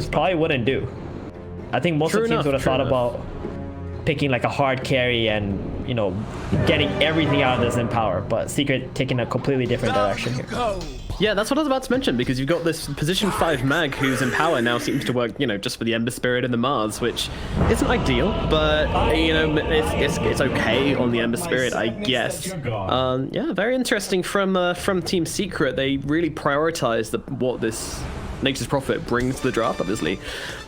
probably wouldn't do. I think most of the teams would have thought about picking like a hard carry and, you know, getting everything out of this in power, but Secret taking a completely different direction here. Yeah, that's what I was about to mention, because you've got this position 5 mag who's in power now, seems to work, you know, just for the Ember Spirit and the Mars, which isn't ideal, but, you know, it's okay on the Ember Spirit, I guess. Yeah, very interesting from Team Secret. They really prioritize what this Nature's Prophet brings to the draft, obviously.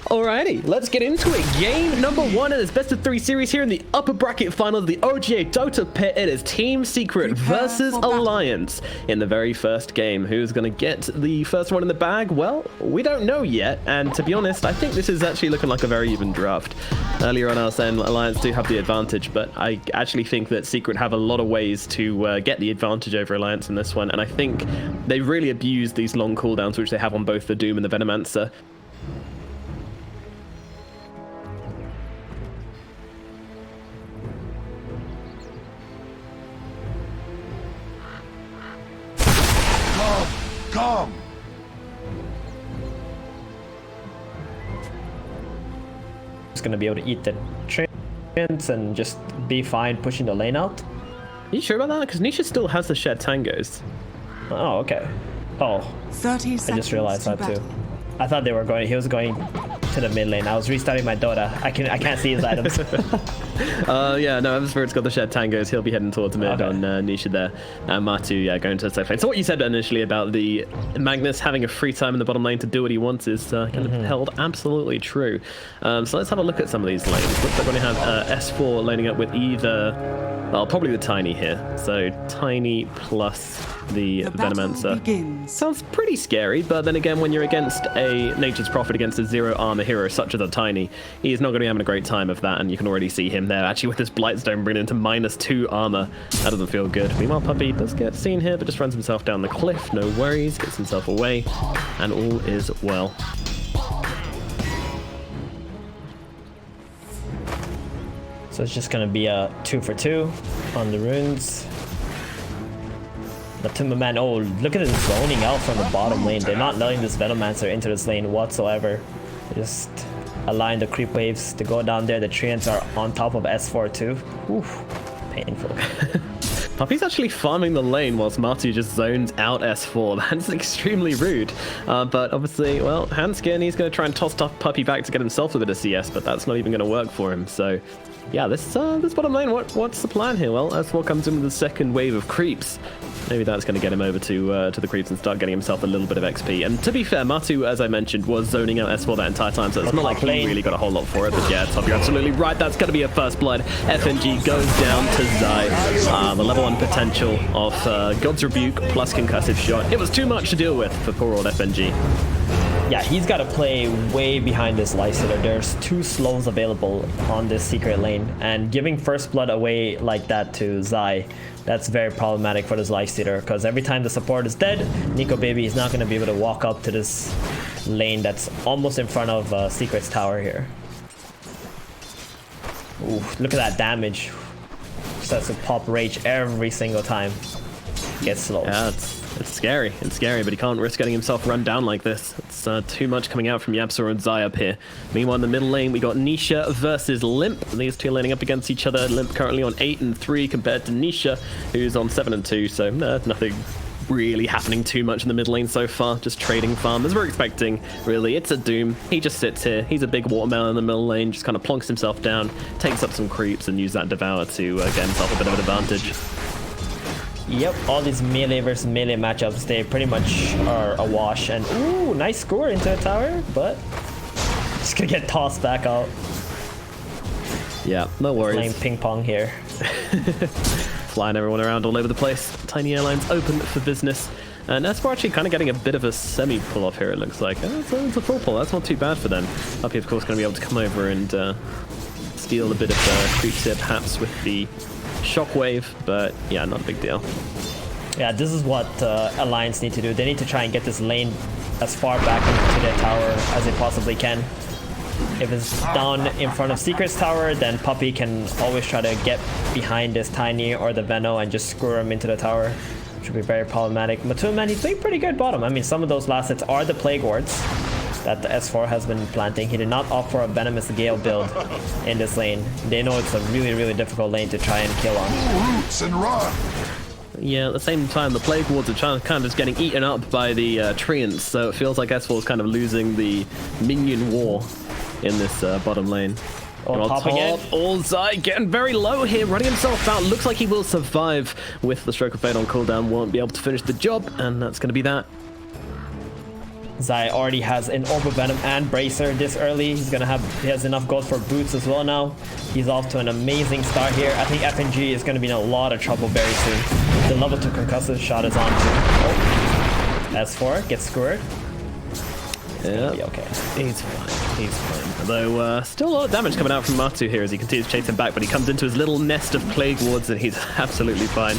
Alrighty, let's get into it. Game number 1 in this best of 3 series here in the upper bracket final of the OGA Dota pit. It is Team Secret versus Alliance in the very first game. Who's going to get the first one in the bag? Well, we don't know yet. And to be honest, I think this is actually looking like a very even draft. Earlier on, I was saying Alliance do have the advantage, but I actually think that Secret have a lot of ways to get the advantage over Alliance in this one. And I think they really abused these long cooldowns, which they have on both the Doom and the Venomancer. Come! It's gonna be able to eat the treants and just be fine pushing the lane out. Are you sure about that? Because Nisha still has the shared tangos. Oh, okay. Oh, 30 seconds. I just realized that too. I thought he was going to the mid lane. I was restarting my Dota. I can't see his items. Yeah, no, Ember Spirit's got the shared tangos. He'll be heading towards mid on Nisha there. And Matu, yeah, going to the safe lane. So what you said initially about the Magnus having a free time in the bottom lane to do what he wants is kind of held absolutely true. So let's have a look at some of these lanes. Looks like we're going to have S4 laning up with either, well, probably the Tiny here. So Tiny plus the Venomancer. Sounds pretty scary, but then again, when you're against a Nature's Prophet against a 0 armor hero such as a Tiny, he's not going to be having a great time of that, and you can already see him there actually with his Blightstone bringing into -2 armor. That doesn't feel good. Meanwhile, Puppey does get seen here, but just runs himself down the cliff, no worries, gets himself away, and all is well. So it's just gonna be a 2 for 2 on the runes. MATUMBAMAN, oh, look at this zoning out from the bottom lane. They're not letting this Venomancer into this lane whatsoever. Just allowing the creep waves to go down there. The treants are on top of S4 too. Oof, painful. Puppey's actually farming the lane whilst Matu just zones out S4. That's extremely rude. But obviously, well, Hanskin, he's going to try and toss Puppey back to get himself a bit of CS, but that's not even going to work for him. So, yeah, this bottom lane, what's the plan here? Well, S4 comes in with the second wave of creeps. Maybe that's going to get him over to the creeps and start getting himself a little bit of XP. And to be fair, Matu, as I mentioned, was zoning out S4 that entire time, so it's not like he really got a whole lot for it. But yeah, Top, you're absolutely right. That's going to be a first blood. FNG goes down to Zai. The level 1 potential of God's Rebuke plus Concussive Shot. It was too much to deal with for poor old FNG. Yeah, he's got to play way behind this Lifestealer. There's 2 slows available on this secret lane, and giving first blood away like that to Zai, that's very problematic for this Lifestealer, because every time the support is dead, Nico Baby is not going to be able to walk up to this lane that's almost in front of Secret's tower here. Ooh, look at that damage. Starts to pop rage every single time. Gets slow. Yeah, it's scary. It's scary, but he can't risk getting himself run down like this. It's too much coming out from Yapsor and Zai up here. Meanwhile, in the middle lane, we got Nisha versus Limp. These two laning up against each other. Limp currently on 8 and 3 compared to Nisha, who's on 7 and 2. So nothing really happening too much in the mid lane so far. Just trading farm as we're expecting. Really, it's a Doom. He just sits here. He's a big watermelon in the middle lane. Just kind of plonks himself down, takes up some creeps, and use that Devour to get himself a bit of an advantage. Yep, all these melee versus melee matchups, they pretty much are a wash. And ooh, nice score into a tower, but just gonna get tossed back out. Yeah, no worries. Playing ping pong here. Flying everyone around all over the place. Tiny Airlines open for business. And S4 actually kind of getting a bit of a semi-pull off here, it looks like. It's a full pull, that's not too bad for them. Puppey, of course, going to be able to come over and steal a bit of creeps here, perhaps with the Shockwave, but yeah, not a big deal. Yeah, this is what Alliance need to do. They need to try and get this lane as far back into their tower as they possibly can. If it's down in front of Secret's tower, then Puppey can always try to get behind this Tiny or the Veno and just screw him into the tower, which would be very problematic. MATUMBAMAN, he's playing pretty good bottom. I mean, some of those last hits are the Plague Wards, that the S4 has been planting. He did not opt for a Venomous Gale build in this lane. They know it's a really, really difficult lane to try and kill on. Roots and run. Yeah, at the same time, the Plague Wards are kind of just getting eaten up by the Treants, so it feels like S4 is kind of losing the minion war in this bottom lane. On top again. Allzai getting very low here, running himself out. Looks like he will survive with the Stroke of Fate on cooldown. Won't be able to finish the job, and that's going to be that. Zai already has an Orb of Venom and Bracer this early. He has enough gold for boots as well now. He's off to an amazing start here. I think FNG is going to be in a lot of trouble very soon. The level 2 concussive shot is on too. Oh. S4 gets scored. Yeah, be okay. He's fine. He's fine. Although still a lot of damage coming out from Matu here as he continues to chase him back, but he comes into his little nest of Plague Wards and he's absolutely fine.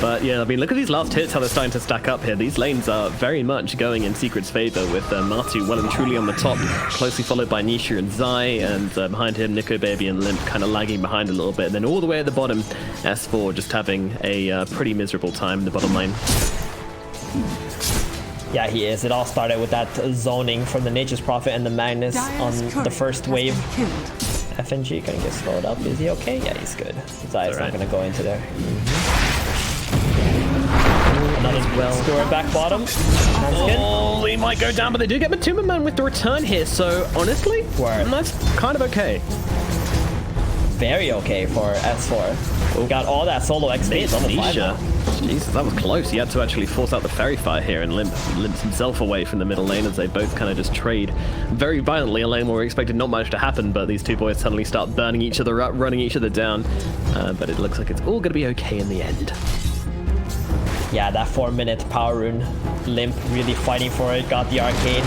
But yeah, I mean, look at these last hits, how they're starting to stack up here. These lanes are very much going in Secret's favor with Matu well and truly on the top, closely followed by Nisha and Zai, and behind him, Nico Baby and Limp kind of lagging behind a little bit. And then all the way at the bottom, S4 just having a pretty miserable time in the bottom lane. Yeah, he is. It all started with that zoning from the Nature's Prophet and the Magnus on the first wave. FNG gonna get slowed up. Is he okay? Yeah, he's good. Zai's not gonna go into there. Another score back bottom. Oh, he might go down, but they do get MATUMBAMAN with the return here, so honestly, that's kind of okay. Very okay for S4. We got all that solo XP level 5 now. Jesus, that was close. He had to actually force out the Fairy Fire here and limps himself away from the middle lane as they both kind of just trade very violently. A lane where we expected not much to happen, but these two boys suddenly start burning each other up, running each other down. But it looks like it's all going to be okay in the end. Yeah, that 4-minute power rune. Limp really fighting for it, got the arcane.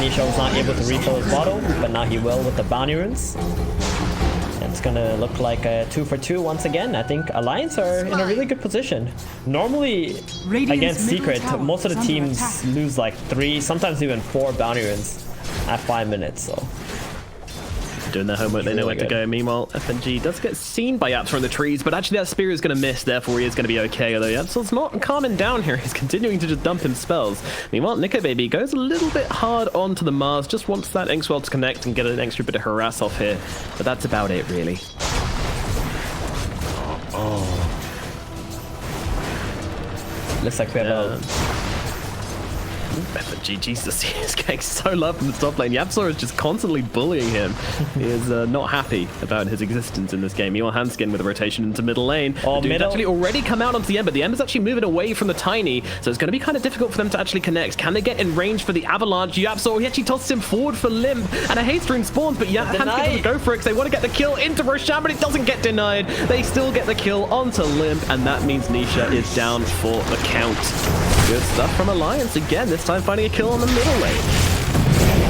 Nisha was not able to refill his bottle, but now he will with the bounty runes. It's gonna look like a 2 for 2 once again. I think Alliance are in a really good position. Normally, against Secret, most of the teams lose like 3, sometimes even 4 bounty runes at 5 minutes, so. Doing their homework, they know where to go. Meanwhile, FNG does get seen by Yapsor in the trees, but actually that spear is going to miss, therefore he is going to be okay. Although Yapsor's not calming down here, he's continuing to just dump him spells. Meanwhile, Nico Baby goes a little bit hard onto the Mars, just wants that Inkswell to connect and get an extra bit of harass off here. But that's about it, really. Looks like we have a... FNG, Jesus, he is getting so low from the top lane. Yapsor is just constantly bullying him. He is not happy about his existence in this game. Meanwhile, Handskin with a rotation into middle lane. Oh, the dude's actually already come out onto the Ember. The Ember's actually moving away from the Tiny, so it's going to be kind of difficult for them to actually connect. Can they get in range for the Avalanche? Yapsor, he actually tosses him forward for Limp, and a haste rune spawns, but yeah, Handskin doesn't go for it because they want to get the kill into Roshan, but it doesn't get denied. They still get the kill onto Limp, and that means Nisha is down for the count. Good stuff from Alliance again, this time finding a kill on the middle lane.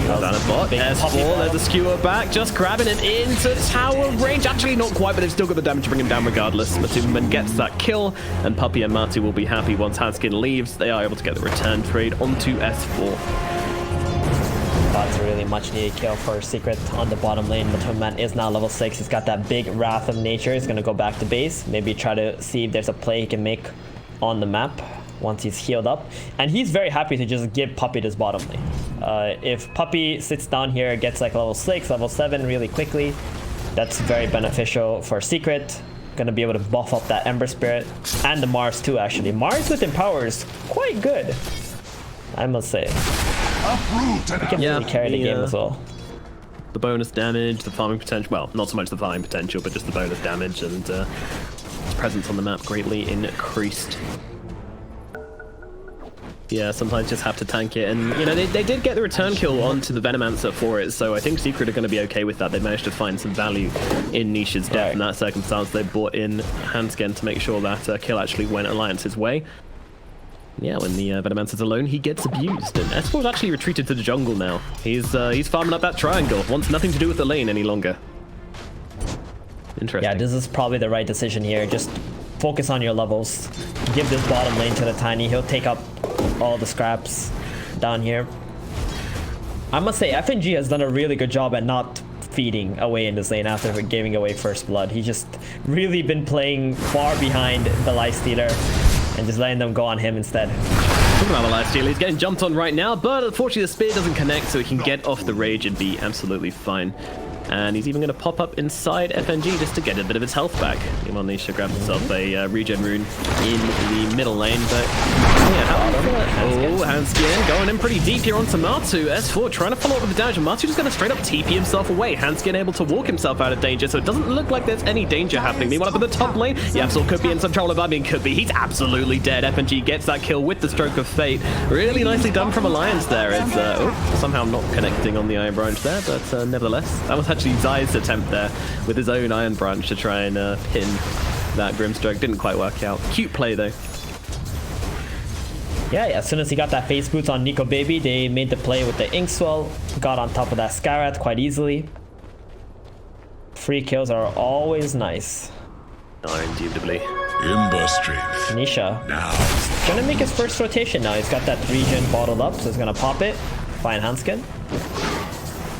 Down a bot, S4, there's a skewer back, just grabbing him into tower range. Actually not quite, but they've still got the damage to bring him down regardless. MATUMBAMAN gets that kill, and Puppy and Matu will be happy once Handskin leaves. They are able to get the return trade onto S4. That's a really much needed kill for Secret on the bottom lane. MATUMBAMAN is now level 6. He's got that big Wrath of Nature. He's going to go back to base, maybe try to see if there's a play he can make on the map once he's healed up. And he's very happy to just give Puppy this bottom lane. If Puppy sits down here, gets like level 6, level 7 really quickly, that's very beneficial for Secret. Gonna be able to buff up that Ember Spirit and the Mars too, actually. Mars with Empower is quite good, I must say. He can really carry the game as well. The bonus damage, the farming potential, well, not so much the farming potential, but just the bonus damage and his presence on the map greatly increased. Yeah, sometimes just have to tank it, and you know they did get the return kill onto the Venomancer for it, so I think Secret are going to be okay with that. They managed to find some value in Nisha's death in that circumstance. They brought in Handskin to make sure that kill actually went Alliance's way. Yeah, when the Venomancer's alone, he gets abused, and S4's actually retreated to the jungle now. He's farming up that triangle, wants nothing to do with the lane any longer. Interesting. Yeah, this is probably the right decision here. Just focus on your levels. Give this bottom lane to the Tiny. He'll take up all the scraps down here. I must say, FNG has done a really good job at not feeding away in this lane after giving away first blood. He's just really been playing far behind the Lifestealer and just letting them go on him instead. Talking about the Lifestealer, he's getting jumped on right now, but unfortunately the spear doesn't connect, so he can get off the rage and be absolutely fine. And he's even going to pop up inside FNG just to get a bit of his health back. Meanwhile, Nisha grabs himself a regen rune in the middle lane, but yeah, Hanskin going in pretty deep here onto Matu. S4 trying to follow up with the damage, and Matu just going to straight up TP himself away. Hanskin able to walk himself out of danger, so it doesn't look like there's any danger happening. Meanwhile, up in the top lane, Yapsor could be in some trouble. I mean, could be. He's absolutely dead. FNG gets that kill with the stroke of fate. Really nicely done from Alliance there. It's somehow not connecting on the Iron Branch there, but nevertheless, that was actually Zai's attempt there with his own Iron Branch to try and pin that Grimstroke. Didn't quite work out. Cute play though. Yeah, as soon as he got that face boots on Nico Baby, they made the play with the Inkswell, got on top of that Skyrat quite easily. Free kills are always nice. Oh, indubitably. Ember strength. Nisha Now. gonna make his first rotation now. He's got that regen bottled up, so he's gonna pop it. Fine Hanskin.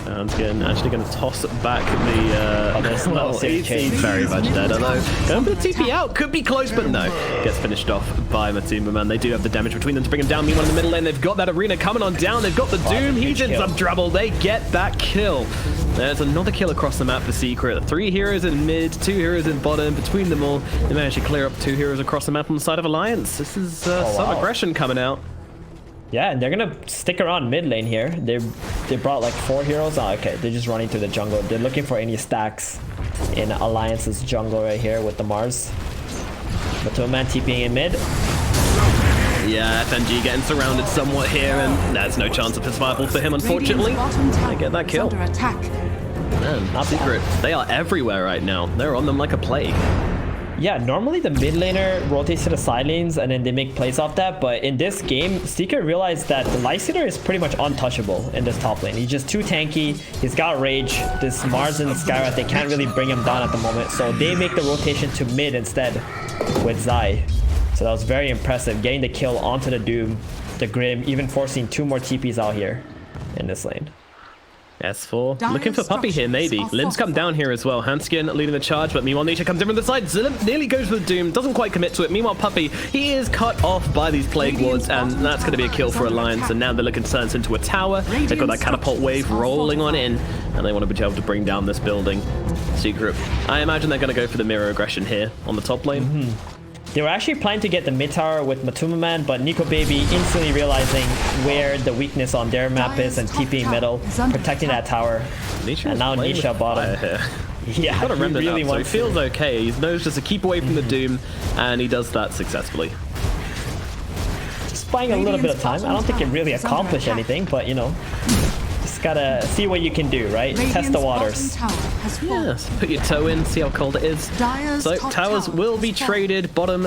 Hanskin actually going to toss back the... well, he's very much dead, although going for the TP out. Could be close, but no. Gets finished off by MATUMBAMAN. They do have the damage between them to bring him down. Meanwhile, in the middle lane, they've got that arena coming on down. They've got the Doom. He's in some trouble. They get that kill. There's another kill across the map for Secret. 3 heroes in mid, 2 heroes in bottom. Between them all, they managed to clear up 2 heroes across the map on the side of Alliance. This is some aggression coming out. Yeah, and they're gonna stick around mid lane here. They brought like 4 heroes. Oh, okay, they're just running through the jungle. They're looking for any stacks in Alliance's jungle right here with the Mars. MATUMBAMAN TPing in mid. Yeah, FNG getting surrounded somewhat here, and there's no chance of survival for him, unfortunately. They get that kill. Man, not Secret. They are everywhere right now. They're on them like a plague. Yeah, normally the mid laner rotates to the side lanes and then they make plays off that, but in this game, Secret realized that the Lifestealer is pretty much untouchable in this top lane. He's just too tanky, he's got rage, this Mars and Skyrat, they can't really bring him down at the moment, so they make the rotation to mid instead with Zai. So that was very impressive, getting the kill onto the Doom, the Grim, even forcing 2 more TPs out here in this lane. S4 looking for Puppey here, maybe. Lim's come down here as well. Hanskin leading the charge, but meanwhile Nisha comes in from the side. Lim nearly goes for the Doom, doesn't quite commit to it. Meanwhile Puppey, he is cut off by these Plague Wards, and that's going to be a kill for Alliance. And now they're looking to turn this into a tower. They've got that catapult wave rolling on in, and they want to be able to bring down this building. Secret, I imagine they're going to go for the mirror aggression here on the top lane. They were actually planning to get the mid tower with MATUMBAMAN, but Nico Baby instantly realizing where the weakness on their map is and TPing middle, protecting that tower. And now Nisha bottom. Yeah, got a remnant really up, so he feels okay. He knows just to keep away from the Doom, and he does that successfully. Just buying a little bit of time. I don't think it really accomplished anything, but you know, just gotta see what you can do, right? Test the waters. Yes, put your toe in, see how cold it is. So towers will be traded. Bottom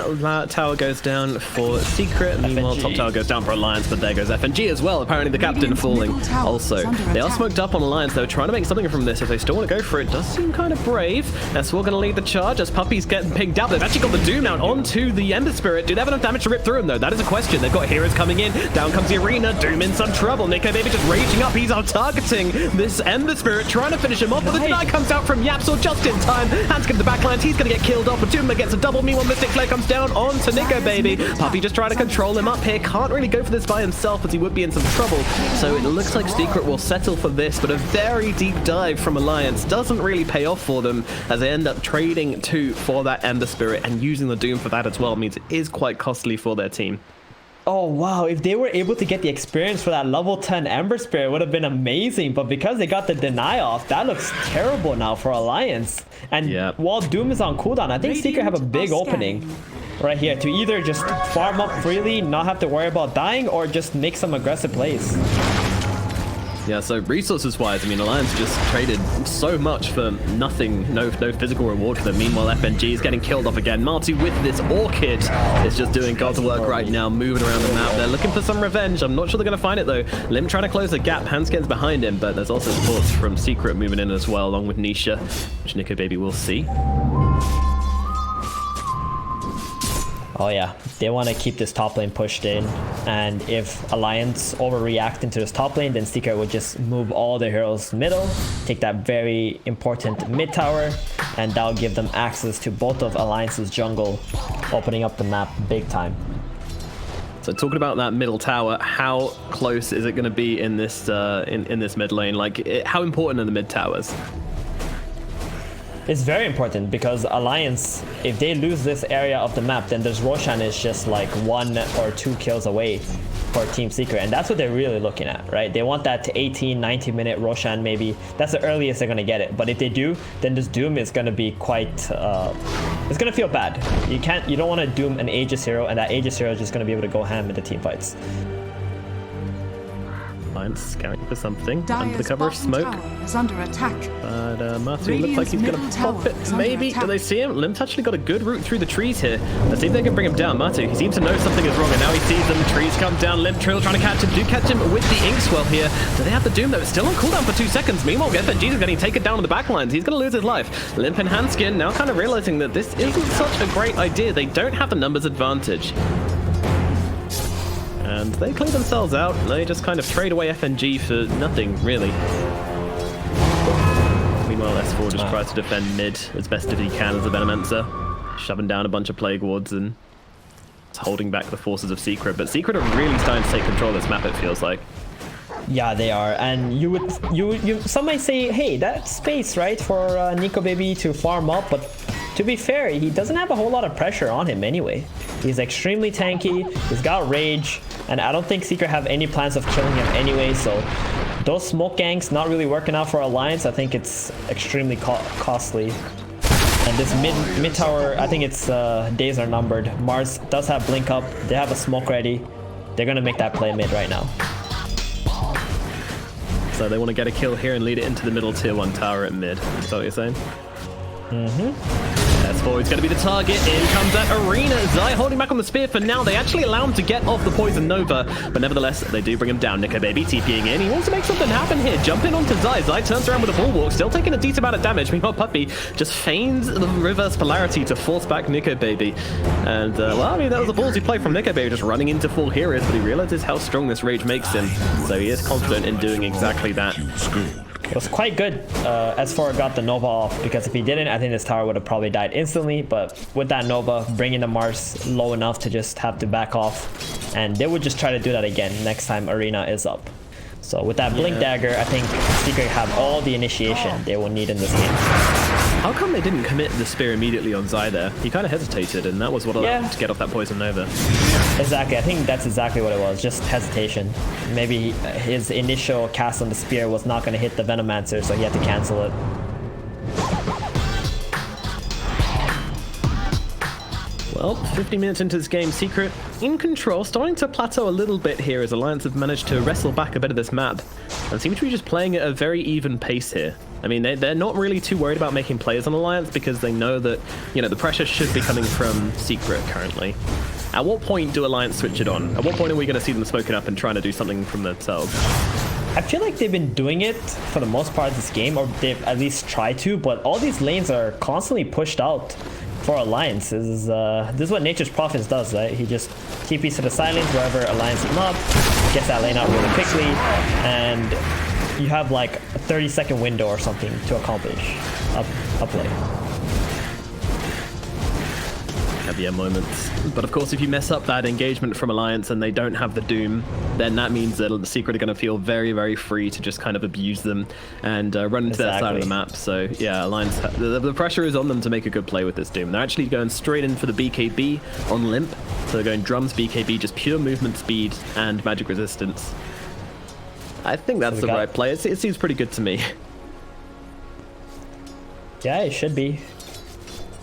tower goes down for Secret. Meanwhile, top tower goes down for Alliance, but there goes FNG as well. Apparently the captain falling also. They are smoked up on Alliance. They're trying to make something from this. If they still want to go for it, does seem kind of brave. That's all going to lead the charge as Puppey's getting pinged out. They've actually got the Doom out onto the Ember Spirit. Do they have enough damage to rip through him though? That is a question. They've got heroes coming in. Down comes the arena. Doom in some trouble. Nico Baby just raging up. He's out targeting this Ember Spirit, trying to finish him off, but the deny comes out from Yapsor just in time. Hanskin to the backlines, he's going to get killed off, but MATUMBAMAN gets a double. Meanwhile, Mystic Flare comes down onto Nico Baby. Puppey just trying to control him up here, can't really go for this by himself as he would be in some trouble. So it looks like Secret will settle for this, but a very deep dive from Alliance doesn't really pay off for them as they end up trading 2 for that Ember Spirit, and using the Doom for that as well means it is quite costly for their team. Oh wow, if they were able to get the experience for that level 10 Ember Spirit, it would have been amazing, but because they got the deny off, that looks terrible now for Alliance. And while Doom is on cooldown, I think Secret have a big opening right here to either just farm up freely, not have to worry about dying, or just make some aggressive plays. Yeah, so resources-wise, I mean, Alliance just traded so much for nothing, no physical reward for them. Meanwhile, FNG is getting killed off again. Matu with this Orchid is just doing God's work right now, moving around the map. They're looking for some revenge. I'm not sure they're going to find it, though. Lim trying to close the gap. Hanskin's behind him, but there's also supports from Secret moving in as well, along with Nisha, which Nico Baby will see. Oh yeah, they want to keep this top lane pushed in, and if Alliance overreact into this top lane, then Secret would just move all their heroes middle, take that very important mid tower, and that'll give them access to both of Alliance's jungle, opening up the map big time. So talking about that middle tower, how close is it going to be in this in this mid lane? Like, how important are the mid towers? It's very important because Alliance, if they lose this area of the map, then there's Roshan is just like 1 or 2 kills away for Team Secret, and that's what they're really looking at, right? They want that 18, 90-minute Roshan maybe. That's the earliest they're gonna get it. But if they do, then this Doom is gonna be quite, it's gonna feel bad. You don't want to Doom an Aegis hero, and that Aegis hero is just gonna be able to go ham in the team fights. Alliance scouting for something Dyer's under the cover of smoke. Is under attack. But Matu looks like he's gonna pop it. Maybe. Do they see him? Limp's actually got a good route through the trees here. Let's see if they can bring him down. Matu, he seems to know something is wrong, and now he sees them. Trees come down. Limp Trill trying to catch him. Do catch him with the Inkswell here. Do they have the Doom though? It's still on cooldown for 2 seconds. Meanwhile, FNG is getting taken down on the backlines. He's gonna lose his life. Limp and Hanskin now kind of realizing that this isn't such a great idea. They don't have the numbers advantage. And they clear themselves out. They just kind of trade away FNG for nothing, really. Meanwhile, S4 just tries to defend mid as best as he can as a Venomancer, shoving down a bunch of Plague Wards and holding back the forces of Secret. But Secret are really starting to take control of this map, it feels like. Yeah, they are, and some might say, hey, that's space, right, for Nico Baby to farm up, but to be fair, he doesn't have a whole lot of pressure on him anyway. He's extremely tanky, he's got rage, and I don't think Secret have any plans of killing him anyway, so those smoke ganks not really working out for Alliance. I think it's extremely costly. And this mid tower, I think its days are numbered. Mars does have blink up, they have a smoke ready. They're gonna make that play mid right now. So they want to get a kill here and lead it into the middle tier 1 tower at mid. Is that what you're saying? S4 is going to be the target. In comes that Arena. Zai holding back on the spear for now. They actually allow him to get off the Poison Nova, but nevertheless, they do bring him down. Nico Baby TPing in. He wants to make something happen here. Jumping onto Zai. Zai turns around with a bulwark, still taking a decent amount of damage. Meanwhile, Puppy just feigns the reverse polarity to force back Nico Baby. And, well, I mean, that was a ballsy play from Nico Baby, just running into full heroes, but he realizes how strong this rage makes him. So he is confident in doing exactly that. It was quite good. S4 got the Nova off, because if he didn't, I think this tower would have probably died instantly. But with that Nova, bringing the Mars low enough to just have to back off, and they would just try to do that again next time Arena is up. So with that Blink Dagger, I think Secret have all the initiation they will need in this game. How come they didn't commit the spear immediately on Zai there? He kind of hesitated, and that was what allowed him to get off that Poison Nova. Exactly, I think that's exactly what it was, just hesitation. Maybe his initial cast on the spear was not going to hit the Venomancer, so he had to cancel it. Well, 50 minutes into this game, Secret in control, starting to plateau a little bit here as Alliance have managed to wrestle back a bit of this map and seem to be just playing at a very even pace here. I mean, they're not really too worried about making plays on Alliance because they know that, you know, the pressure should be coming from Secret currently. At what point do Alliance switch it on? At what point are we going to see them smoking up and trying to do something from themselves? I feel like they've been doing it for the most part of this game, or they've at least tried to, but all these lanes are constantly pushed out for Alliance. This is what Nature's Prophets does, right? He just TPs to the silence wherever Alliance is up, gets that lane out really quickly, and you have like a 30-second window or something to accomplish up lane. Heavier moments. But of course, if you mess up that engagement from Alliance and they don't have the Doom, then that means that the Secret are going to feel very, very free to just kind of abuse them and run into that side of the map. So yeah, Alliance, the pressure is on them to make a good play with this Doom. They're actually going straight in for the BKB on Limp. So they're going Drums, BKB, just pure movement speed and magic resistance. I think that's the right play. It seems pretty good to me. Yeah, it should be.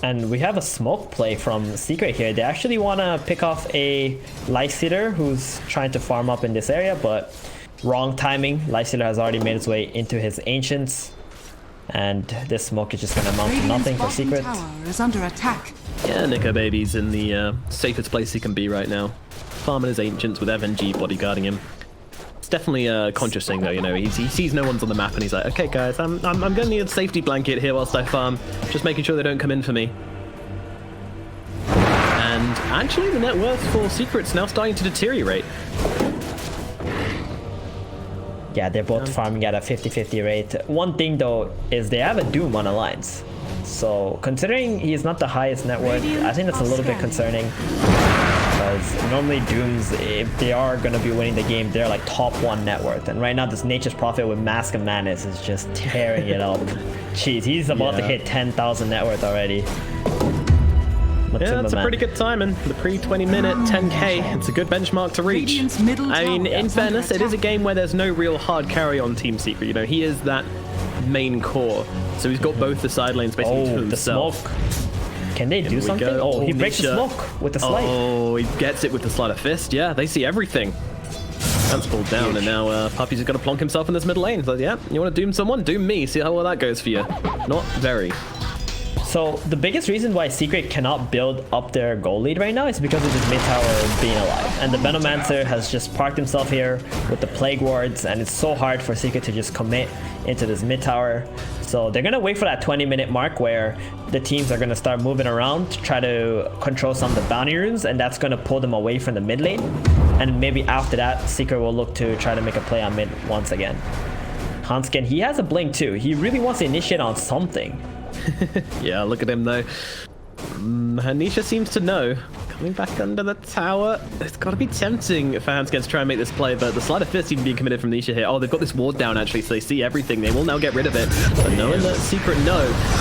And we have a smoke play from Secret here. They actually want to pick off a Lifestealer who's trying to farm up in this area, but wrong timing. Lifestealer has already made its way into his Ancients, and this smoke is just going to amount to nothing for Secret. Tower is under attack. Yeah, Nico Baby's in the safest place he can be right now. Farming his Ancients with FNG bodyguarding him. It's definitely a conscious thing though, you know, he sees no one's on the map and he's like, okay guys, I'm gonna need a safety blanket here whilst I farm, just making sure they don't come in for me. And actually the net worth for Secret's now starting to deteriorate. Yeah, they're both farming at a 50-50 rate. One thing though is they have a Doom on Alliance. So considering he's not the highest net worth, I think that's a little bit concerning. because normally Dooms, if they are going to be winning the game, they're like top 1 net worth. And right now, this Nature's Prophet with Mask of Madness is just tearing it up. Jeez, he's about to hit 10,000 net worth already. Yeah, that's a pretty good timing. The pre-20 minute 10k. It's a good benchmark to reach. I mean, in fairness, it is a game where there's no real hard carry on Team Secret. You know, he is that main core, so he's got both the side lanes basically to himself. The smoke. Can they do something? Oh, he breaks the smoke with the slide. Oh, he gets it with the sleight of fist. Yeah, they see everything. That's pulled down, and now Puppy's just got to plonk himself in this mid lane. So yeah, you want to doom someone? Doom me. See how well that goes for you. Not very. So the biggest reason why Secret cannot build up their goal lead right now is because of this mid tower being alive. And the Venomancer has just parked himself here with the Plague Wards, and it's so hard for Secret to just commit into this mid tower. So they're going to wait for that 20-minute mark where the teams are going to start moving around to try to control some of the bounty runes, and that's going to pull them away from the mid lane. And maybe after that, Secret will look to try to make a play on mid once again. Hanskin, he has a blink too. He really wants to initiate on something. Yeah, look at him though. Hanisha seems to know. Coming back under the tower. It's got to be tempting for Hanskin to try and make this play, but the sleight of fist even being committed from Nisha here. Oh, they've got this ward down actually, so they see everything. They will now get rid of it. But knowing that Secret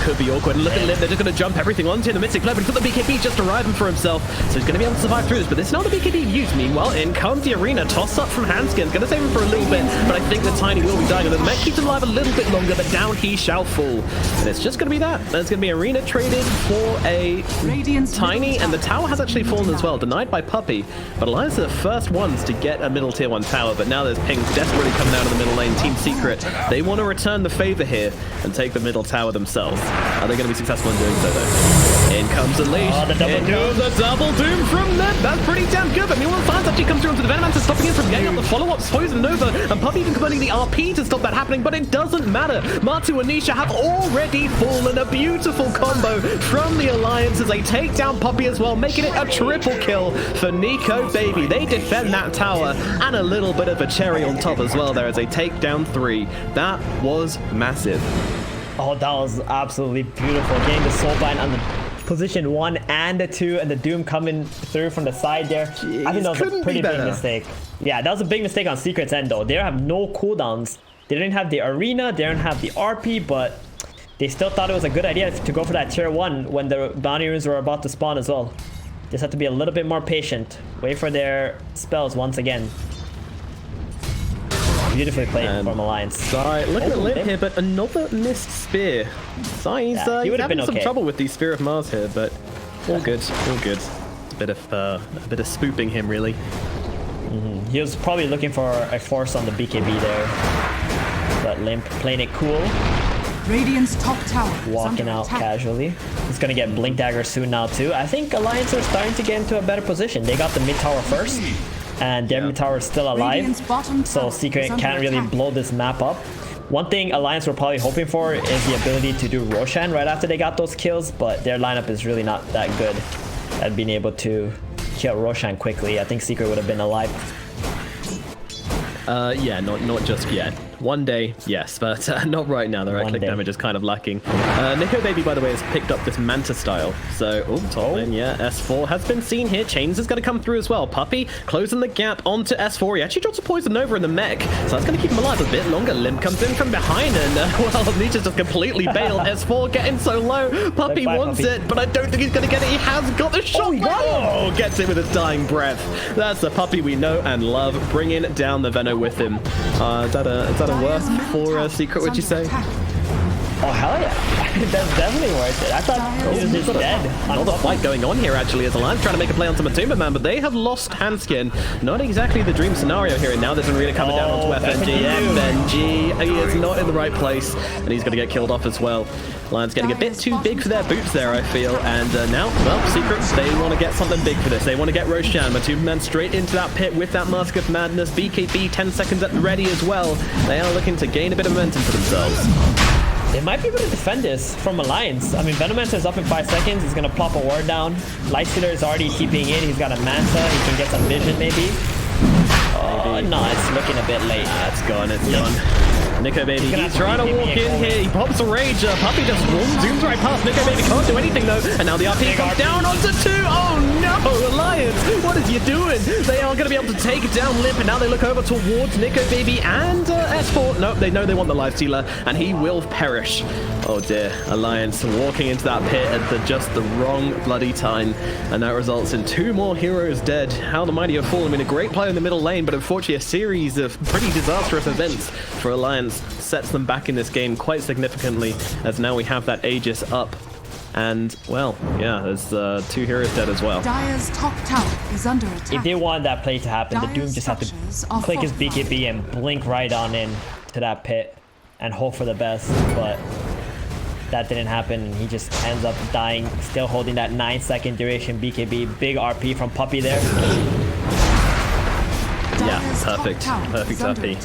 could be awkward. And look at Lim, they're just going to jump everything onto the Mystic Flare, but he's got the BKB just arriving for himself, so he's going to be able to survive through this. But this is not the BKB used. Meanwhile, in comes the arena. Toss up from Hanskin. Going to save him for a little bit, but I think the Tiny will be dying. And the mech keeps him alive a little bit longer, but down he shall fall. And it's just going to be that. There's going to be arena traded for a Tiny, and the tower has actually fallen as well. Denied by Puppy, but Alliance are the first ones to get a middle tier 1 tower, but now there's pings desperately coming down to the middle lane. Team Secret, they want to return the favor here and take the middle tower themselves. Are they going to be successful in doing so though? In comes Unleash. Oh, the double doom. The double doom from them. That's pretty damn good, but meanwhile Science actually comes through onto the Venomancer, stopping him from getting up the follow-ups. Poison Nova, and Puppy even combining the RP to stop that happening, but it doesn't matter. Matu and Nisha have already fallen. A beautiful combo from the Alliance as they take down Puppy as well, making it a triple kill for Nico Baby. They defend that tower, and a little bit of a cherry on top as well there as they take down 3. That was massive. Oh, that was absolutely beautiful. Getting the Soulbind on the position 1 and the 2, and the Doom coming through from the side there. Jeez, I think that was a pretty big mistake. Yeah, that was a big mistake on Secret's end though. They have no cooldowns. They didn't have the arena, they didn't have the RP, but they still thought it was a good idea to go for that tier 1 when the bounty runes were about to spawn as well. Just have to be a little bit more patient. Wait for their spells once again. Beautifully played from Alliance. Sorry, look at the lip here, but another missed spear. Sorry, he's having some trouble with the Spear of Mars here, but all good, all good. A bit of spooping him, really. He was probably looking for a force on the BKB there, but Limp playing it cool. Radiant's top tower Walking out casually. He's gonna get Blink Dagger soon now too. I think Alliance are starting to get into a better position. They got the mid tower first, and their mid tower is still alive, so Secret can't really blow this map up. One thing Alliance were probably hoping for is the ability to do Roshan right after they got those kills, but their lineup is really not that good at being able to kill Roshan quickly. I think Secret would have been alive. Yeah, not just yet. One day, yes, but not right now. The right click damage is kind of lacking. Nico Baby, by the way, has picked up this Manta style. So, top lane, yeah, S4 has been seen here. Chains is going to come through as well. Puppy closing the gap onto S4. He actually drops a Poison Nova in the mech, so that's going to keep him alive a bit longer. Limp comes in from behind, and well, Nietzsche's just completely bailed. S4 getting so low. Puppy wants it, but I don't think he's going to get it. He has got the shot. Oh, gets it with his dying breath. That's the Puppy we know and love, bringing down the Veno with him. Is that a worth for Secret, would you say? Oh, hell yeah. That's definitely worth it. I thought he was just dead. Another fight going on here, actually, as Alliance trying to make a play onto MATUMBAMAN, but they have lost Hanskin. Not exactly the dream scenario here, and now there's arena coming down onto FNG. FNG, he is not in the right place, and he's going to get killed off as well. Alliance getting a bit too big for their boots there, I feel, and now, well, Secret, they want to get something big for this. They want to get Roshan. MATUMBAMAN straight into that pit with that Mask of Madness. BKB 10 seconds at the ready as well. They are looking to gain a bit of momentum for themselves. They might be able to defend this from Alliance. I mean, Venomancer is up in 5 seconds. He's going to plop a ward down. Lifestealer is already TPing in. He's got a Manta. He can get some vision, maybe. Oh, no, it's looking a bit late. It's gone, it's gone. Nico Baby, he's trying to walk in here. He pops a rage. Puppey just zooms right past. Nico Baby can't do anything though. And now the RP comes down onto 2. Oh no, Alliance, what is you doing? They are going to be able to take down Limp, and now they look over towards Nico Baby and S4. No, they know they want the Lifestealer, and he will perish. Oh dear, Alliance walking into that pit at just the wrong bloody time, and that results in 2 more heroes dead. How the mighty have fallen. I mean, a great play in the middle lane, but unfortunately a series of pretty disastrous events for Alliance sets them back in this game quite significantly, as now we have that Aegis up. And, well, yeah, there's 2 heroes dead as well. Dire's top tower is under attack. If they want that play to happen, the Doom just have to click his BKB and blink right on in to that pit and hope for the best, but that didn't happen, and he just ends up dying, still holding that 9-second duration BKB. Big RP from Puppey there. Yeah, perfect. Perfect RP.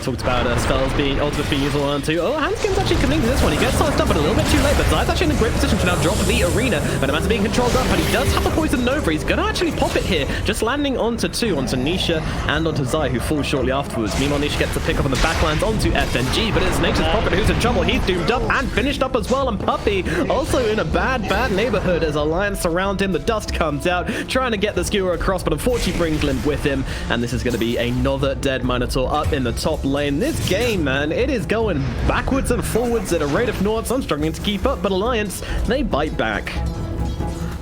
Talked about spells being ultimate being useful on 2. Oh, Hanskin's actually coming into this one. He gets sized up, but a little bit too late. But Zai's actually in a great position to now drop the arena. MATUMBAMAN's being controlled up, but he does have the poison Nova. He's going to actually pop it here, just landing onto 2, onto Nisha and onto Zai, who falls shortly afterwards. Meanwhile, Nisha gets the pick up on the backlands onto FNG, but it's Nature's Prophet who's in trouble. He's doomed up and finished up as well. And Puppey also in a bad neighborhood as Alliance surround him. The dust comes out, trying to get the skewer across, but unfortunately brings Limp with him. And this is going to be another dead Minotaur up in the top lane. This game, man, it is going backwards and forwards at a rate of knots. I'm struggling to keep up, but Alliance, they bite back.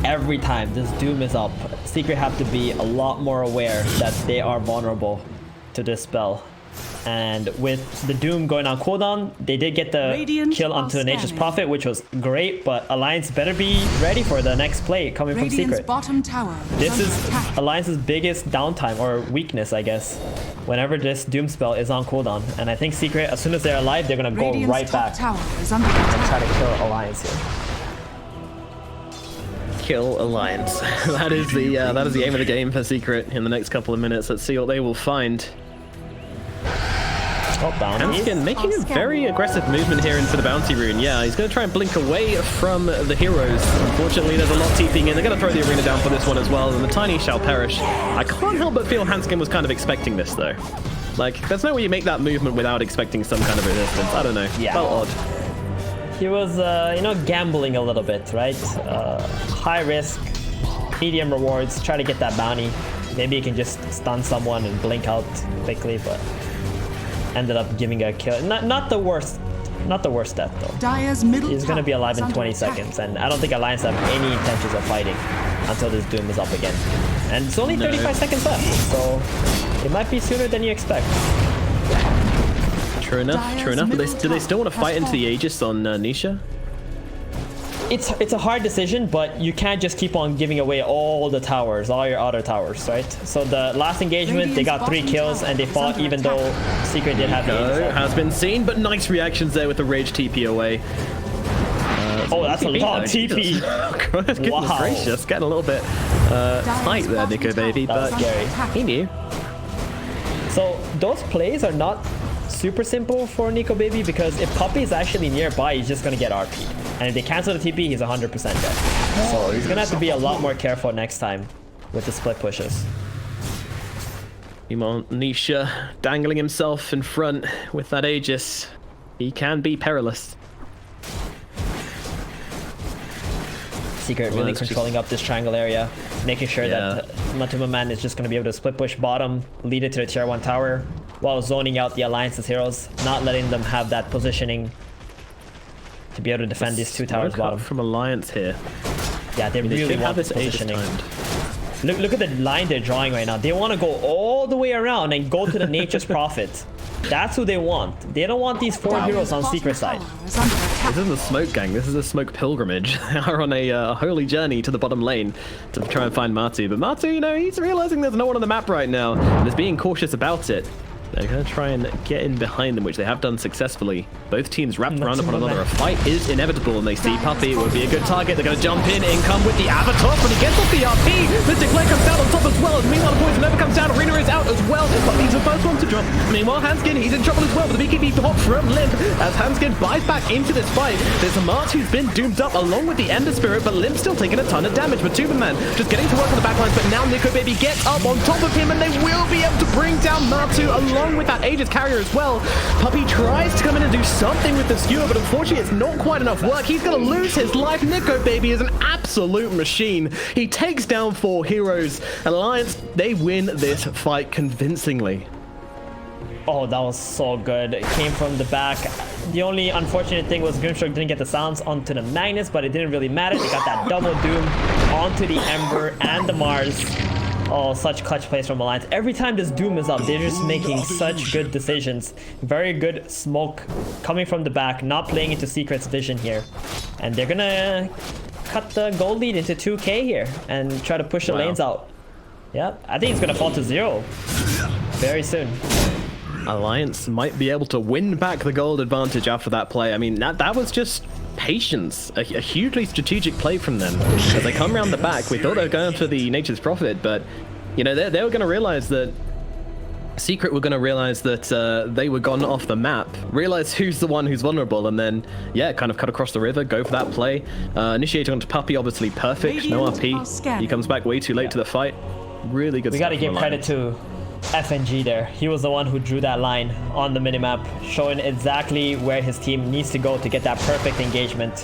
Every time this Doom is up, Secret have to be a lot more aware that they are vulnerable to this spell. And with the Doom going on cooldown, they did get the kill onto Nature's Prophet, which was great, but Alliance better be ready for the next play coming from Secret. Bottom tower This is Alliance's biggest downtime, or weakness, I guess, whenever this Doom spell is on cooldown. And I think Secret, as soon as they're alive, they're going to go right back and try to kill Alliance here. Kill Alliance. That is the aim of the game for Secret in the next couple of minutes. Let's see what they will find. Oh, Hanskin making a very aggressive movement here into the bounty rune. Yeah, he's going to try and blink away from the heroes. Unfortunately, there's a lot TPing in. They're going to throw the arena down for this one as well, and the tiny shall perish. I can't help but feel Hanskin was kind of expecting this, though. Like, there's no way you make that movement without expecting some kind of resistance. I don't know. Yeah. Felt odd. He was, you know, gambling a little bit, right? High risk, medium rewards, try to get that bounty. Maybe he can just stun someone and blink out quickly, but ended up giving a kill. Not the worst death though. Dire's middle He's gonna be alive in 20 seconds, and I don't think Alliance have any intentions of fighting until this Doom is up again. And it's only 35 seconds left, so it might be sooner than you expect. True enough, true enough. Do they still want to fight into the Aegis on Nisha? It's a hard decision, but you can't just keep on giving away all the towers, all your other towers, right? So the last engagement, they got 3 kills and they fought even though Secret did have the has been seen, but nice reactions there with the rage TP away. Oh, that's a long TP. Goodness gracious, getting a little bit tight there, Nico Baby, but scary. He knew. So those plays are not super simple for Nico Baby, because if Puppey is actually nearby, he's just going to get RP. And if they cancel the TP, he's 100% dead. So he's going to have to be a lot more careful next time with the split pushes. Nisha dangling himself in front with that Aegis. He can be perilous. Secret really controlling up this triangle area, making sure that MATUMBAMAN is just going to be able to split push bottom, lead it to the tier 1 tower, while zoning out the Alliance's heroes, not letting them have that positioning to be able to defend these 2 towers bottom. From Alliance here. Yeah, they really want this positioning. Look at the line they're drawing right now. They want to go all the way around and go to the Nature's Prophet. That's who they want. They don't want these 4 heroes on Secret side. This isn't a smoke gang. This is a smoke pilgrimage. They are on a holy journey to the bottom lane to try and find Matu. But Matu, you know, he's realizing there's no one on the map right now and is being cautious about it. They're going to try and get in behind them, which they have done successfully. Both teams wrapped around upon another. A fight is inevitable, and they see Puppey. It would be a good target. They're going to jump in come with the Avatar, but he gets off the RP. Mystic Flare comes down on top as well. Meanwhile, the poison never comes down. Arena is out as well. Puppey's the first one to drop. Meanwhile, Hanskin, he's in trouble as well with the BKB pop from Limp. As Hanskin buys back into this fight, there's a Mart who's been doomed up along with the Ender Spirit, but Limp's still taking a ton of damage. MATUMBAMAN just getting to work on the backlines, but now Nico Baby gets up on top of him, and they will be able to bring down Matu along along with that Aegis carrier as well. Puppey tries to come in and do something with the skewer, but unfortunately it's not quite enough work. He's going to lose his life. Nico Baby is an absolute machine. He takes down 4 heroes. Alliance, they win this fight convincingly. Oh, that was so good. It came from the back. The only unfortunate thing was Grimstroke didn't get the silence onto the Magnus, but it didn't really matter. They got that double Doom onto the Ember and the Mars. Oh, such clutch plays from Alliance. Every time this Doom is up, they're just making such good decisions. Very good smoke coming from the back, not playing into Secret's vision here. And they're gonna cut the gold lead into 2k here and try to push the lanes out. Yep, I think it's gonna fall to 0 very soon. Alliance might be able to win back the gold advantage after that play. I mean, that was just patience, a hugely strategic play from them. As they come around the back, we thought they were going for the Nature's Prophet, but, you know, they were going to realize that Secret were going to realize that they were gone off the map, realize who's the one who's vulnerable, and then, yeah, kind of cut across the river, go for that play. Initiating onto Puppey, obviously perfect, no RP. He comes back way too late to the fight. Really good stuff. We got to give credit to FNG there. He was the one who drew that line on the minimap, showing exactly where his team needs to go to get that perfect engagement.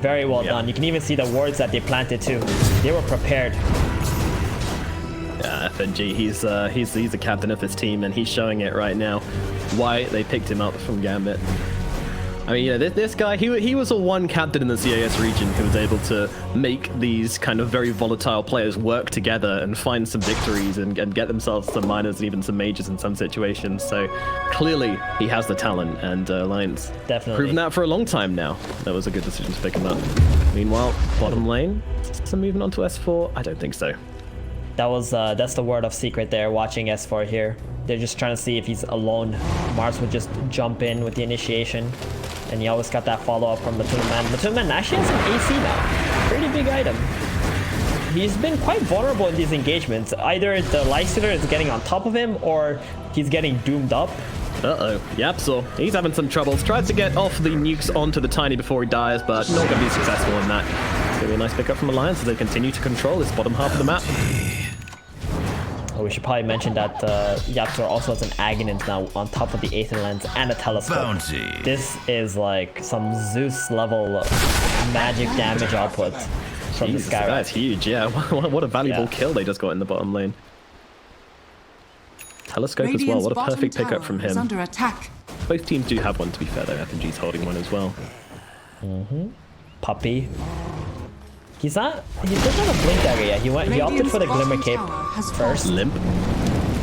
Very well done. You can even see the wards that they planted too. They were prepared. Yeah, FNG, he's the captain of his team, and he's showing it right now. Why they picked him up from Gambit. I mean, you know, this guy, he was a one captain in the CIS region who was able to make these kind of very volatile players work together and find some victories and get themselves some minors and even some majors in some situations. So clearly he has the talent, and Alliance definitely proven that for a long time now. That was a good decision to pick him up. Meanwhile, bottom lane, some movement onto S4? I don't think so. That was that's the word of Secret there, watching S4 here. They're just trying to see if he's alone. Mars would just jump in with the initiation. And he always got that follow-up from MATUMBAMAN. MATUMBAMAN actually has some AC now. Pretty big item. He's been quite vulnerable in these engagements. Either the Lifestealer is getting on top of him, or he's getting doomed up. Uh-oh. Yep, so he's having some troubles. Tries to get off the nukes onto the Tiny before he dies, but not going to be successful in that. It's going to be a nice pickup from Alliance as they continue to control this bottom half of the map. Oh, we should probably mention that Yaptor also has an Agonist now on top of the Aether Lens and a Telescope. Bounty. This is like some Zeus level magic damage output from the Sky. That's huge, yeah. What a valuable kill they just got in the bottom lane. Telescope as well, what a perfect pickup from him. Under attack. Both teams do have one, to be fair, though. FNG's holding one as well. Puppey. He doesn't have a blink dagger yet. He opted for the Glimmer Cape first. Limp.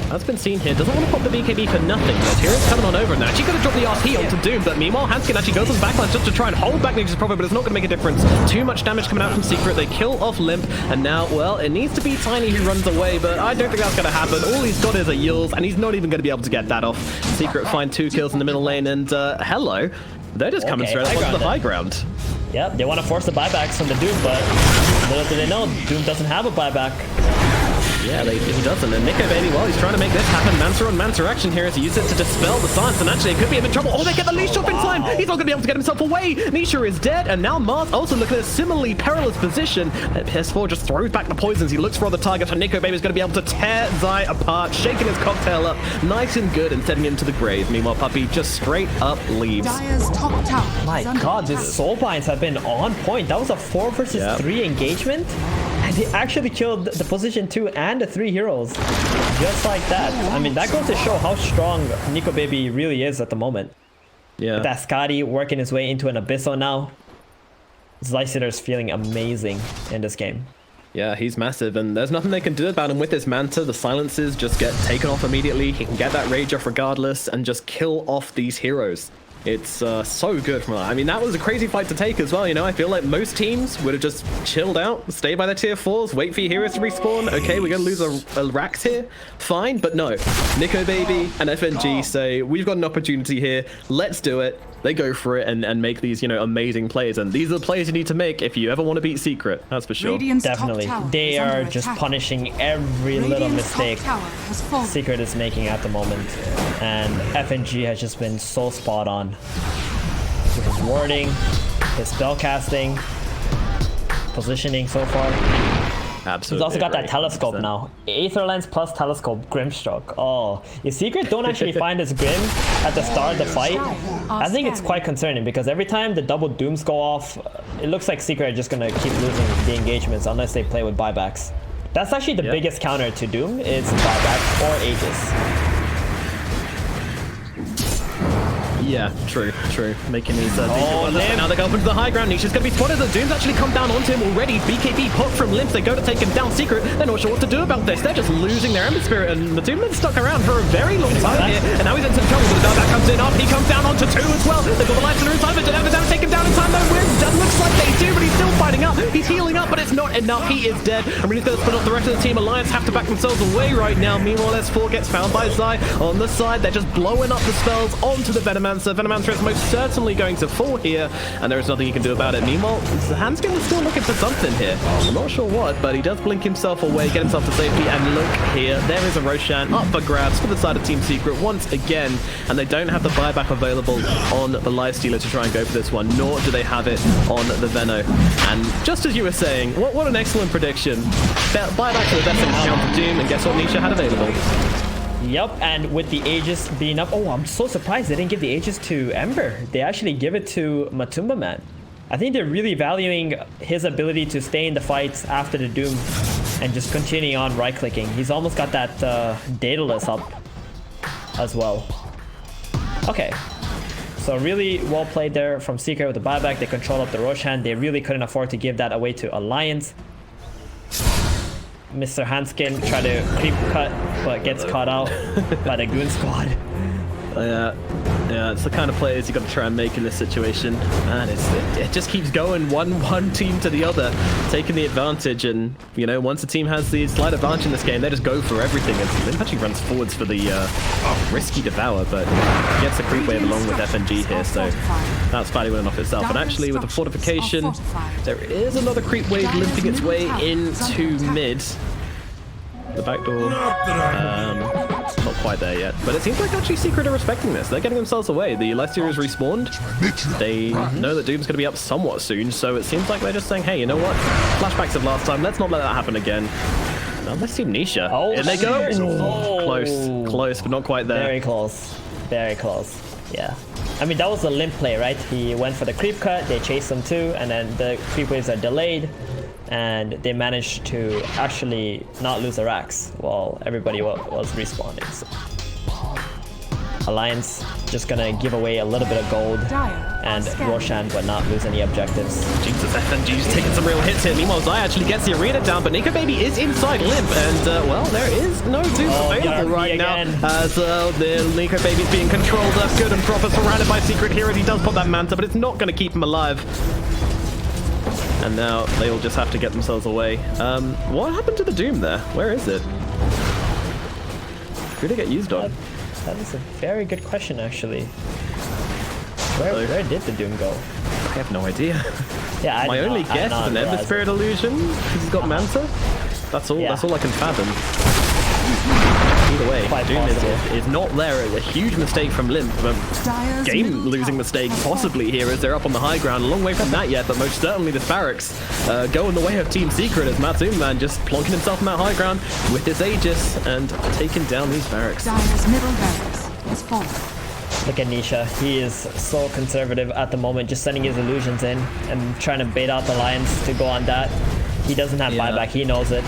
That's been seen here. Doesn't want to pop the BKB for nothing. But Hero's coming on over now. Actually going to drop the RP onto Doom, but meanwhile, Hanskin actually goes on the backlines just to try and hold back Nature's Prophet, but it's not going to make a difference. Too much damage coming out from Secret. They kill off Limp, and now, well, it needs to be Tiny who runs away, but I don't think that's going to happen. All he's got is a Yules, and he's not even going to be able to get that off. Secret find 2 kills in the middle lane, and hello. They're just coming straight up onto the high ground. Yep, they want to force the buybacks from the Doom, but little do they know, Doom doesn't have a buyback. Yeah, he doesn't. And Nico Baby, well, he's trying to make this happen. Mancer on Mancer action here as he uses it to dispel the silence, and actually it could be in trouble. Oh, they get the leash off in time. He's not going to be able to get himself away. Nisha is dead, and now Mars also looking at a similarly perilous position. PS4 just throws back the poisons. He looks for other targets, and Nico Baby is going to be able to tear Zai apart, shaking his cocktail up nice and good and sending him to the grave. Meanwhile, Puppey just straight up leaves. Dire's top tower. My god, these soul binds have been on point. That was a 4 versus 3 engagement. And they actually killed the position 2 and the 3 heroes. Just like that. I mean, that goes to show how strong Nico Baby really is at the moment. Yeah. With that Scotty working his way into an Abysso now. Lifestealer is feeling amazing in this game. Yeah, he's massive, and there's nothing they can do about him with his Manta. The silences just get taken off immediately. He can get that rage off regardless and just kill off these heroes. It's so good from that. I mean, that was a crazy fight to take as well, you know? I feel like most teams would have just chilled out, stay by their tier 4s, wait for your heroes to respawn. Okay, we're going to lose a Rax here. Fine, but no. Nico Baby and FNG say, we've got an opportunity here. Let's do it. They go for it and make these, you know, amazing plays. And these are the plays you need to make if you ever want to beat Secret. That's for sure. Definitely. They are just punishing every little mistake Secret is making at the moment. And FNG has just been so spot on. With his warding, his spell casting, positioning so far. Absolutely. He's also got that agree, telescope 100%. now. Aether Lens plus telescope, Grimstroke. Oh, if Secret don't actually find this Grim at the start of the fight, I think it's quite concerning because every time the double Dooms go off, it looks like Secret are just gonna keep losing the engagements unless they play with buybacks. That's actually the biggest counter to Doom is buybacks or Aegis. Yeah, true. Making these Limp. now they go up into the high ground. Nisha's going to be spotted. The Dooms actually come down onto him already. BKB pop from Limp. They go to take him down Secret. They're not sure what to do about this. They're just losing their Ember Spirit, and Matuma's stuck around for a very long time here. And now he's into trouble. But now that comes in up. He comes down onto 2 as well. They've got the Lifestealer inside, but Ever down, take him down in time though. That looks like they do, but he's still fighting up. He's healing up, but it's not enough. He is dead. And really going to split off the rest of the team. Alliance have to back themselves away right now. Meanwhile, S4 gets found by Zai on the side. They're just blowing up the spells onto the Venomancer. Venomancer is most certainly going to fall here, and there is nothing he can do about it. Meanwhile, Hanskin is still looking for something here. I'm not sure what, but he does blink himself away, get himself to safety, and look here. There is a Roshan up for grabs for the side of Team Secret once again, and they don't have the buyback available on the Lifestealer to try and go for this one, nor do they have it on the Veno. And just as you were saying, what an excellent prediction. Buyback to the best encounter Doom, and guess what Nisha had available? Yep, and with the Aegis being up, oh, I'm so surprised they didn't give the Aegis to Ember. They actually give it to MATUMBAMAN. I think they're really valuing his ability to stay in the fights after the Doom and just continuing on right-clicking. He's almost got that Daedalus up as well. Okay, so really well played there from Secret with the buyback. They control up the Roshan. They really couldn't afford to give that away to Alliance. Mr. Hanskin tried to creep cut, but gets caught out by the Goon Squad. Yeah, it's the kind of players you got to try and make in this situation, and it just keeps going one team to the other, taking the advantage. And you know, once a team has the slight advantage in this game, they just go for everything. And Limp actually runs forwards for the risky devour, but gets a creep wave along with FNG here, so that's badly winning off itself. And actually, with the fortification, there is another creep wave limping its way into mid. The back door, not quite there yet, but it seems like actually Secret are respecting this. They're getting themselves away. The Lifestealer is respawned. They know that Doom's going to be up somewhat soon, so it seems like they're just saying, hey, you know what? Flashbacks of last time, let's not let that happen again. Now let's see Nisha. Oh, here they go. oh. Close, but not quite there. Very close. Very close. Yeah. I mean, that was the Limp play, right? He went for the creep cut, they chased him too, and then the creep waves are delayed. And they managed to actually not lose the racks while everybody was respawning. So. Alliance just gonna give away a little bit of gold and Roshan, but not lose any objectives. Jesus, FNG's taking some real hits here. Meanwhile, Zai actually gets the arena down, but Nico Baby is inside Limp, and well, there is no Doom available right now. As the Nico Baby's being controlled up good and proper, surrounded by Secret here, and he does pop that Manta, but it's not gonna keep him alive. And now they will just have to get themselves away. What happened to the Doom there? Where is it? Who did it get used on? That is a very good question, actually. Where did the Doom go? I have no idea. Yeah, My only guess is an Ember Spirit illusion, because he's got Manta. That's all. That's all I can fathom. Either way, Doom is not there. A huge mistake from Limp. Game-losing mistake possibly here as they're up on the high ground. A long way from that yet, but most certainly the barracks go in the way of Team Secret as MATUMBAMAN just plonking himself on that high ground with his Aegis and taking down these barracks. Dire's middle barracks has fallen. Look at Nisha. He is so conservative at the moment, just sending his illusions in and trying to bait out the Lions to go on that. He doesn't have buyback. He knows it.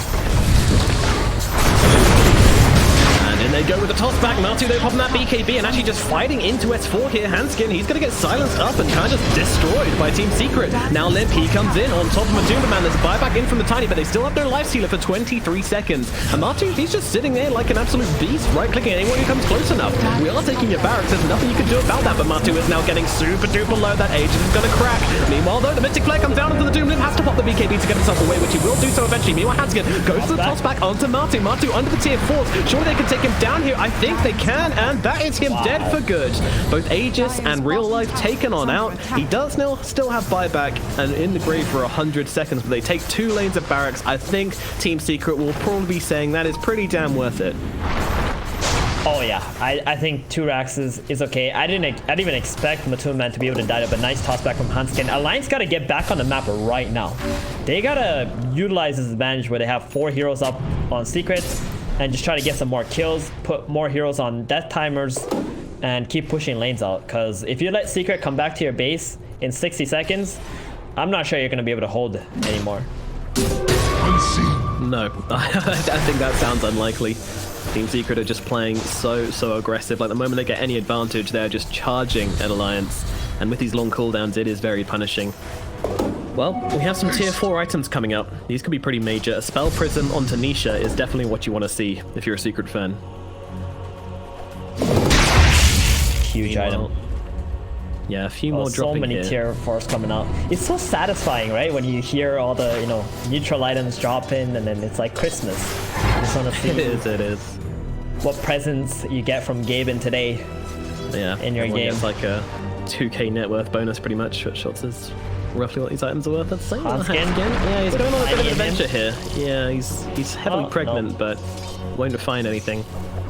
And they go with the toss back. Matu, they're popping that BKB and actually just fighting into S4 here. Hanskin, he's going to get silenced up and kind of just destroyed by Team Secret. Now Limp, he comes in on top of MATUMBAMAN. There's a buyback in from the Tiny, but they still have their Lifestealer for 23 seconds. And Matu, he's just sitting there like an absolute beast, right-clicking anyone who comes close enough. We are taking your barracks. There's nothing you can do about that, but Matu is now getting super duper low. That Aegis is going to crack. Meanwhile, though, the Mystic Flare comes down into the Doom. Limp has to pop the BKB to get himself away, which he will do so eventually. Meanwhile, Hanskin goes to the toss back onto Matu. Matu under the tier 4s. Surely they can take him down here. I think they can, and that is him dead for good. Both Aegis and Real Life taken on out. He does now still have buyback and in the grave for 100 seconds, but they take 2 lanes of barracks. I think Team Secret will probably be saying that is pretty damn worth it. Oh yeah, I think 2 racks is okay. I didn't even expect MATUMBAMAN to be able to die, but nice toss back from Hanskin. Alliance got to get back on the map right now. They got to utilize this advantage where they have 4 heroes up on secrets and just try to get some more kills, put more heroes on death timers, and keep pushing lanes out. Because if you let secret come back to your base in 60 seconds, I'm not sure you're going to be able to hold anymore. No, I think that sounds unlikely. Team Secret are just playing so aggressive. Like the moment they get any advantage, they're just charging at Alliance. And with these long cooldowns, it is very punishing. Well, we have some tier 4 items coming up. These could be pretty major. A Spell Prism onto Nisha is definitely what you want to see if you're a Secret fan. Huge item. Yeah, a few more dropping so many tier 4s coming out. It's so satisfying, right? When you hear all the, you know, neutral items drop in, and then it's like Christmas. You just want to see it is. What presents you get from Gaben today. Yeah, in your game. It's like a 2k net worth bonus, pretty much. Shots is roughly what these items are worth. I'd say. Yeah, he's going on a bit of an adventure here. Yeah, he's heavily pregnant, but won't find anything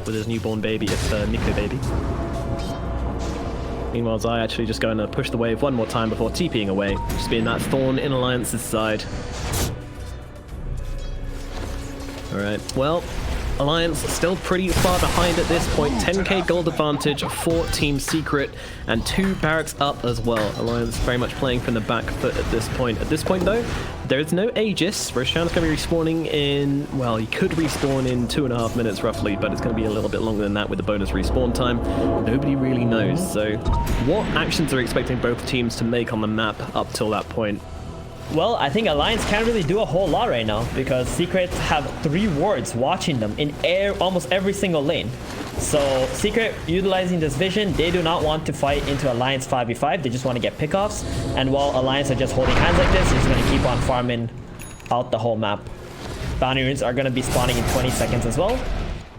with his newborn baby. It's Nico baby. Meanwhile, Zai actually just going to push the wave one more time before TPing away, just being that thorn in Alliance's side. Alright, well, Alliance still pretty far behind at this point. 10k gold advantage for Team Secret, and 2 barracks up as well. Alliance very much playing from the back foot at this point. At this point, though, there is no Aegis. Roshan's going to be respawning in, well, he could respawn in 2.5 minutes roughly, but it's going to be a little bit longer than that with the bonus respawn time. Nobody really knows. So what actions are expecting both teams to make on the map up till that point? Well, I think Alliance can't really do a whole lot right now because Secrets have 3 wards watching them in almost every single lane. So Secret utilizing this vision, they do not want to fight into Alliance 5v5. They just want to get pickoffs. And while Alliance are just holding hands like this, they're just going to keep on farming out the whole map. Bounty runes are going to be spawning in 20 seconds as well.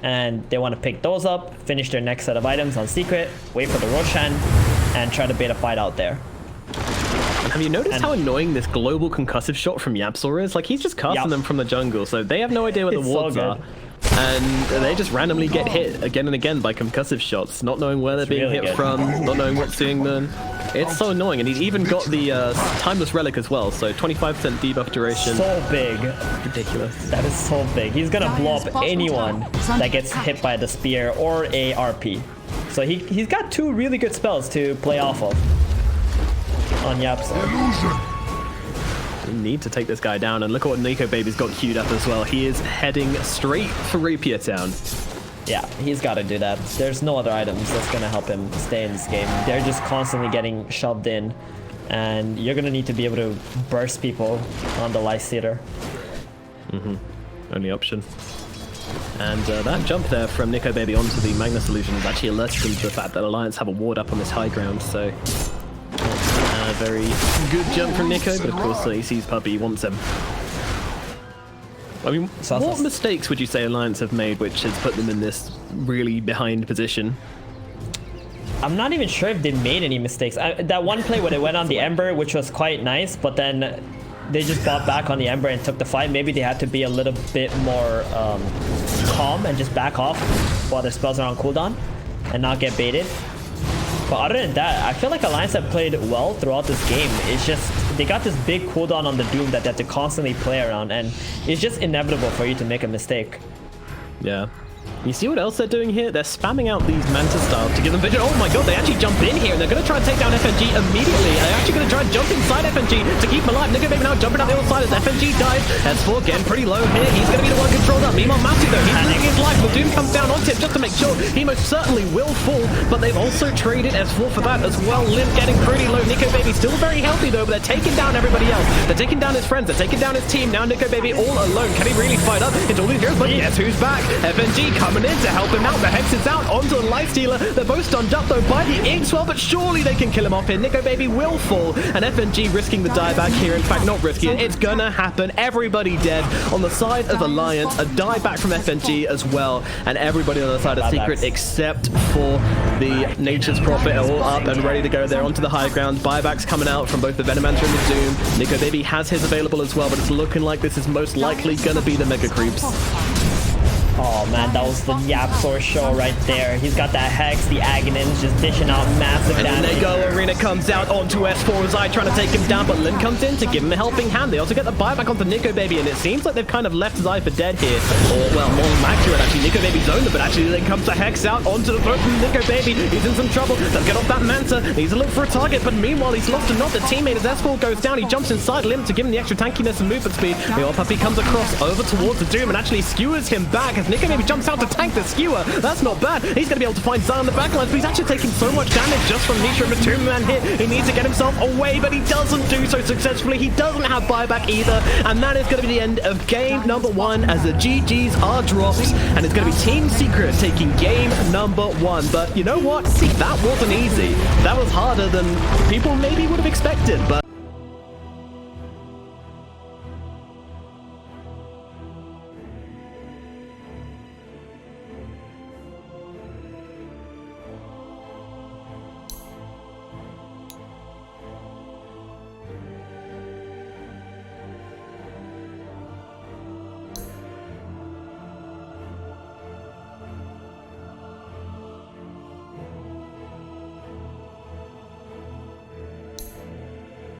And they want to pick those up, finish their next set of items on Secret, wait for the Roshan, and try to bait a fight out there. Have you noticed how annoying this global concussive shot from Yapsor is? Like, he's just casting them from the jungle, so they have no idea where the wards are. And they just randomly get hit again and again by concussive shots, not knowing where they're being hit from, not knowing what's doing them. It's so annoying, and he's even got the Timeless Relic as well, so 25% debuff duration. So big. Ridiculous. That is so big. He's gonna blow up anyone that gets hit by the spear or a RP. So he's got 2 really good spells to play off of on Yapsor. We need to take this guy down, and look at what Nico Baby's got queued up as well. He is heading straight for Rapier Town. Yeah, he's got to do that. There's no other items that's going to help him stay in this game. They're just constantly getting shoved in, and you're going to need to be able to burst people on the Lifestealer. Only option. And that jump there from Nico Baby onto the Magnus Illusion has actually alerted him to the fact that Alliance have a ward up on this high ground, so very good jump from Nico, but of course he sees Puppy, he wants him. I mean, what mistakes would you say Alliance have made which has put them in this really behind position? I'm not even sure if they made any mistakes. That one play where they went on the Ember, which was quite nice, but then they just bought back on the Ember and took the fight. Maybe they had to be a little bit more calm and just back off while their spells are on cooldown and not get baited. But other than that, I feel like Alliance have played well throughout this game. It's just, they got this big cooldown on the Doom that they have to constantly play around, and it's just inevitable for you to make a mistake. Yeah. You see what else they're doing here? They're spamming out these Manta Stars to give them vision. Oh my god, they actually jump in here, and they're going to try and take down FNG immediately. They're actually going to try and jump inside FNG to keep him alive. Nico Baby now jumping out the other side as FNG dies. S4 getting pretty low here. He's going to be the one controlled up. Meanwhile, Matu though, he's losing his life. The Doom comes down onto him just to make sure he most certainly will fall, but they've also traded S4 for that as well. Limp getting pretty low. Nico Baby still very healthy though, but they're taking down everybody else. They're taking down his friends. They're taking down his team. Now Nico Baby all alone. Can he really fight up into all these heroes? But yes, who's back? FNG coming in to help him out. The Hex is out onto the Lifestealer. They're both stunned up though by the Inkswell, but surely they can kill him off here. Nico Baby will fall, and FNG risking the dieback here. In fact, not risking it. It's gonna happen. Everybody dead on the side of Alliance. A dieback from FNG as well, and everybody on the side of Secret except for the Nature's Prophet are all up and ready to go there onto the high ground. Buybacks coming out from both the Venomancer and the Doom. Nico Baby has his available as well, but it's looking like this is most likely gonna be the Mega Creeps. Oh man, that was the Yapsor show right there. He's got that Hex, the Aghanim's just dishing out massive And damage. in they go, Arena comes out onto S4 Zai trying to take him down, but Lin comes in to give him a helping hand. They also get the buyback onto Nico Baby, and it seems like they've kind of left Zai for dead here. Or, well, more accurate, actually, Nico Baby's owned it, but actually then comes the Hex out onto the throat from Nico Baby. He's in some trouble. Does get off that Manta. Needs to look for a target, but meanwhile, he's lost another teammate as S4 goes down. He jumps inside Lim to give him the extra tankiness and movement speed. The old puppy comes across over towards the Doom and actually skewers him back as Nico Baby jumps out to tank the skewer. That's not bad. He's going to be able to find Zai on the backlines, but he's actually taking so much damage just from Nisha and MATUMBAMAN hit. He needs to get himself away, but he doesn't do so successfully. He doesn't have buyback either, and that is going to be the end of game number 1 as the GGs are dropped, and it's going to be Team Secret taking game number 1. But you know what? That wasn't easy. That was harder than people maybe would have expected, but